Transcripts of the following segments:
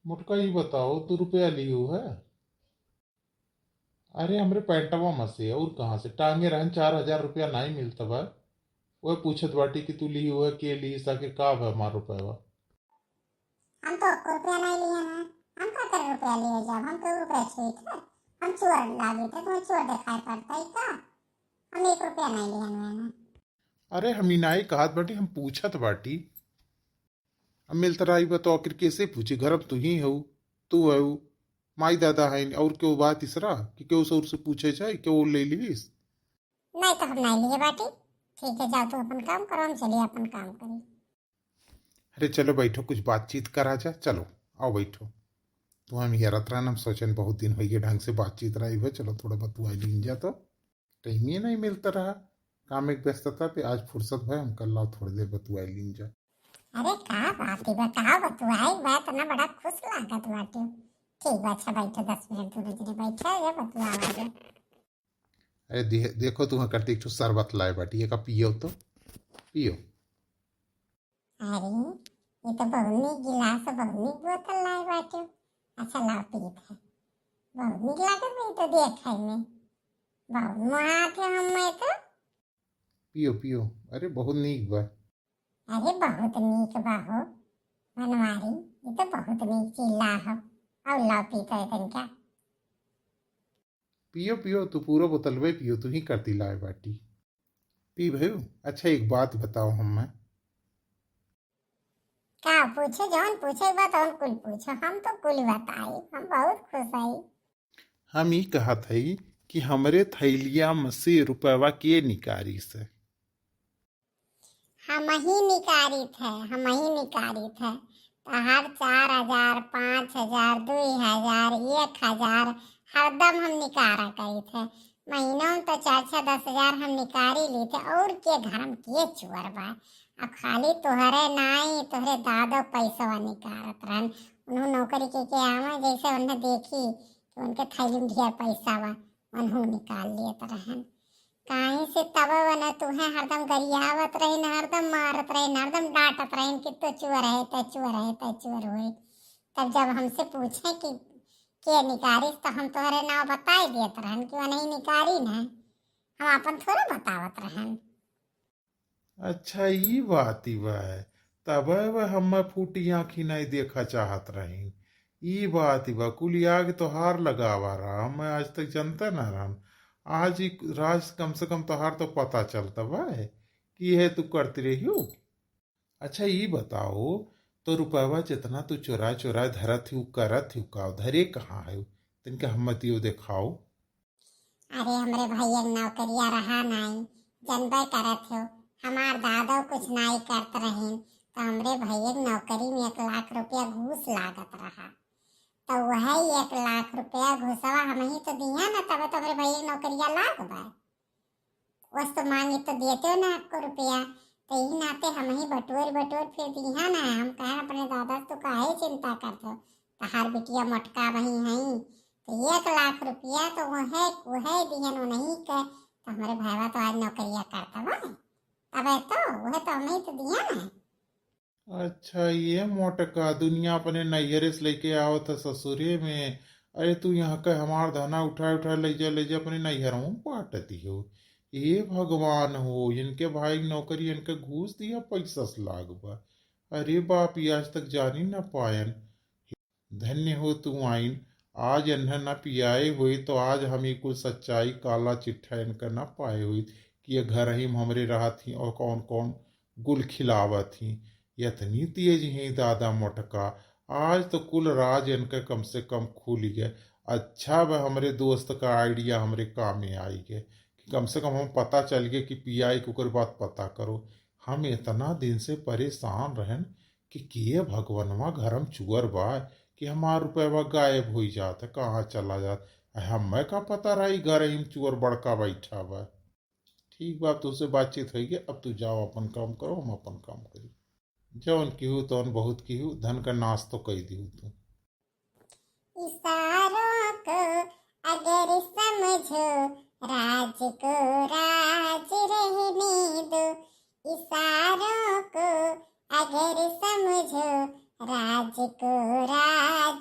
मोटका ही बताओ, तू रुपया लियो है? अरे हमरे पैंटवा में से और कहाँ से टांगे रहन, 4,000 रुपया नहीं मिलता बा। वह पूछत बाटी कि तू लियो है के ली सके का है हमार रुपया। हम तो रुपया नहीं लिए ना। हम का कर रुपया लिए जब हम तो रुपया छुई थे। हम चोर लागे थे, तुम्हें चोर दिखाई पड़ता है का? हम 1 रुपया नहीं लिए मैंने। अरे हम नाई कहत बाटी, हम पूछत बाटी। अब मिलता रही बताओ आखिर कैसे पूछी, घर अब तू ही हो, तू है माई दादा है और क्यों बात इसरा कि क्यों सौर से पूछे जाए क्यों ले लीस। नहीं तो हम नहीं लिए बाटी। ठीक है, जाओ तू अपन काम करो, हम चलिए अपन काम करिए। अरे चलो बैठो, कुछ बातचीत करा जा, चलो आओ बैठो। तो हम हेरत रहा हम सोचन बहुत दिन हो गए ढंग से बातचीत रही हुए, चलो थोड़ा बतुआ लीन जा। तो टाइम ही नहीं मिलता रहा, काम एक व्यस्तता पे आज फुर्सत है, हम कल लाओ थोड़ी देर बतुआ लीन जा। अरे का बात ही बताओ, बतुआई बात ना बड़ा खुश लागत बाटी। ठीक बा, अच्छा बैठो, 10 मिनट दूर जने बैठा ये बतुआ आवाज। अरे देखो तुम्हें करती एक शरबत लाए बाटी, एक पियो तो पियो। अरे ये तो बहुत नीक गिलास, बहुत नीक बोतल लाए बाटे। अच्छा लाओ पीत है। बहुत नीक लागत भाई तो देखे में। बहुत मुहा थे हम में तो। पियो पियो, अरे बहुत नीक बा। अरे बहुत नीक बाहो बनवारी, ये तो बहुत नीक चीज ला हो। और लाओ पीते है तनिका। पियो पियो, तू पूरा बोतलवे पियो, तू ही करती लाए बाटी। पी भाई। अच्छा एक बात बताओ हम। का पूछो, जौन पूछे बात और कुल पूछो, हम तो कुल बताई, हम बहुत खुश आई। हम ही कहा थई कि हमरे थैलिया में से रुपवा के निकारी से। हम ही निकारी थे, हम ही निकारी थे। तो हर 4,000, 5,000, 2,000, 1,000 हरदम हम निकारा करी थे। महीनों में तो 4-4, 10,000 हम निकारी ली थे। और के घर में के चुअर बा? अब खाली तोहरे नाई तोहरे दादा पैसा निकारत रहन। उन्होंने नौकरी के आवा जैसे उन्हें देखी कि उनके थैली में ढेर पैसा बा, उन्होंने निकाल लिए रहन। काहे से तब बना तुहे हरदम गरियावत रही, हरदम मारत रही, हरदम डांटत रही कि तो चुअर है, तो चुअर है, तो चुअर हुए। तब जब हमसे पूछे कि के निकारिस तो हम तोहरे नाव बताई देत रहन कि नहीं निकारी ना। हम अपन थोड़ा बतावत रहन। अच्छा ये बात ही बा है, तब वह हम फूटी आँखी नहीं देखा चाहत रही। ये बात ही बा, कुल आग तो हार लगावा रहा, मैं आज तक जनता ना रहा। आज ही राज कम से कम तोहार तो पता चलता बा है कि यह तू करती रही हो। अच्छा ये बताओ, तो रुपया जितना तू चुरा चुरा धरत ही करत ही का धरे कहाँ है, तिनके हमतियो दिखाओ। अरे हमरे भैया नौकरिया रहा नहीं, जनबे करत हो। हमार दादा कुछ नहीं करत रहीन, तो हमरे भैया नौकरी में 1 लाख रुपया घूस लागत रहा। तो वही 1 लाख रुपया घुसवा हम ही तो दिया ना, तब तो मेरे भैया नौकरिया लाग बा। वस्तु मांगे तो देते हो ना आपको रुपया। तो यही नाते हम ही बटोर बटोर फिर दिया ना। हम कहे अपने दादा तो काहे चिंता करते हो, तो हर बिटिया मटका वही है। तो 1 लाख रुपया तो वह दिहन वो नहीं के, तो हमारे भाईवा तो आज नौकरिया करता बा। तब तो वह तो हमें तो दिया ना। अच्छा ये मोटका दुनिया अपने नैहरे से लेके आओ था ससुरे में। अरे तू यहाँ का हमार धना उठा उठा ले जा अपने नैहरों में बांटती हो। ये भगवान हो, इनके भाई नौकरी इनके घूस दिया पैसा से लाग बा। अरे बाप ये आज तक जानी ना पायन। धन्य हो तू आइन, आज इन्हें न पियाए हुई तो आज हम ही कुछ सच्चाई काला चिट्ठा इनका न पाए हुई कि ये घर ही में हमरे रहा थी और कौन कौन गुल खिलावा थी। यतनी तेज ही दादा मोटका, आज तो कुल राज इनका कम से कम खुल गया। अच्छा वह हमरे दोस्त का आइडिया हमरे काम में आई गए कि कम से कम हम पता चल गए कि पियाई कुकर बात पता करो। हम इतना दिन से परेशान रहन कि भगवानवा घर में चुअर बा कि हमार रुपया गायब हो जाता, कहाँ चला जाता। हमें का पता रही घर ही में चोर बड़का बैठा हुआ। ठीक बा, तुझसे बातचीत होगी, अब तू जाओ अपन काम करो, हम अपन काम करी। जौन केहू तौन बहुत केहू धन का नाश तो कही दी तू। इशारों को अगर समझो, राज को राज रहने दो। इशारों को अगर समझो, राज को राज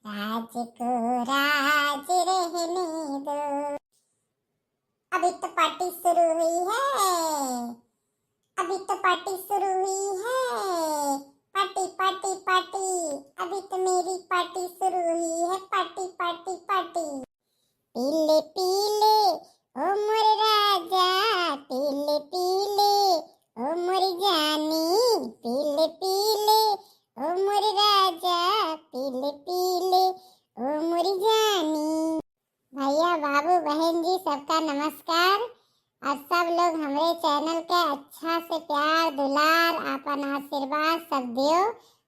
राज को राज रहने दो। अभी तो पार्टी शुरू हुई है, अभी तो पार्टी शुरू हुई है। पार्टी पार्टी पार्टी, अभी तो मेरी पार्टी शुरू हुई है। Party party party. पीले पीले ओ मोर राजा, पीले पीले ओ मोर जानी, पीले पीले ओ मोर राजा, पीले पीले ओ मोर जानी। भैया बाबू बहन जी सबका नमस्कार। और सब लोग हमारे चैनल के अच्छा से प्यार दुलार अपन आशीर्वाद सब दियो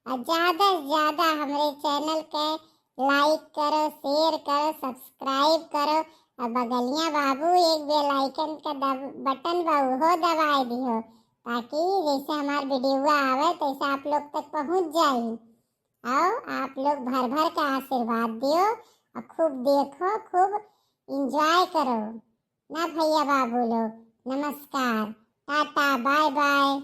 और ज्यादा से ज्यादा हमारे चैनल के लाइक करो, शेयर करो, सब्सक्राइब करो और बगलिया बाबू एक बेल आइकन का बटन बा उहो दबाए दियो ताकि जैसे हमार वीडियो आवे तैसे आप लोग तक पहुंच जाए। आओ आप लोग भर भर का आशीर्वाद दियो और खूब देखो, खूब इंजॉय करो ना भैया बाबू लोग। नमस्कार, टाटा, बाय बाय।